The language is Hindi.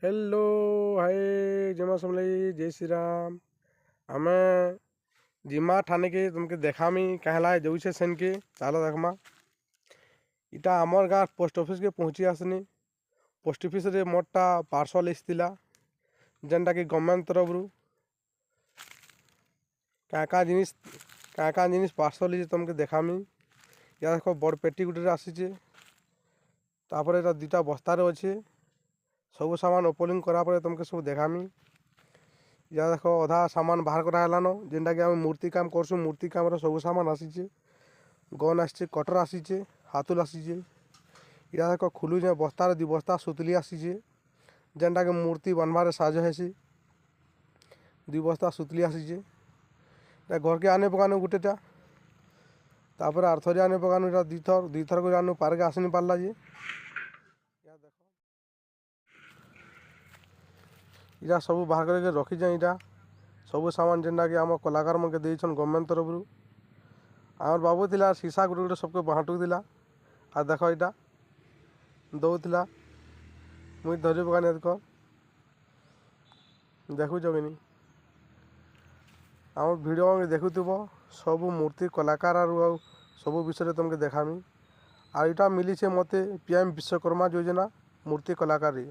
हेलो हाय जमा समलाई जय श्री राम। आमे जिमा ठाने के तुमके देखामी कहला जाऊे सेन के चलो देखमा। इटा आमर गाँ पोस्ट ऑफिस के पहुँची आसनी। पोस्ट ऑफिस रे मोटा पार्सल इस्तिला जेनटा कि गवर्नमेंट तरफ रु क्या जिनिस पार्सल ही तुमके देखामी। या देखो बड़ पेटी गुटे आसीचे तापर एटा दुटा बस्तार अच्छे सब सामान ओपनिंग करा पर तुमके सब देखामी। या देखो अधा सामान बाहर करालान जेनटा कि आम मूर्ति काम करसु। मूर्ति काम सब सामान आसीचे गन आसीचे कटर आसीचे हातुल आसीचे। या देखो खुलुचे बस्तार दु बस्ता सुतली आसीचे जेनटा कि मूर्ति बनबार साज हेसी। दु बस्ता सुतली आसीचे घर के आने पकानु गुटेटा तापर आरथरी आने पकानु इटा दुईथर को आनु पार्क आसनी पारला जे। इटा सब बाहर करके रखीचे। इटा सब सामान जेनटा कि आम कलाकार मन के देछन गवर्नमेंट तरफ रु। आमर बाबू थिला शीशा गुटे गुटे सबके बांटू थिला। आ देख इटा दौला मुई धरी पकानी देख देखुच कि नहीं आम भिडियो देखुव सब मूर्ति कलाकार आउ सब विषय तुमके देखामी। आ इटा मिली छे मते पीएम विश्वकर्मा योजना मूर्ति कलाकार।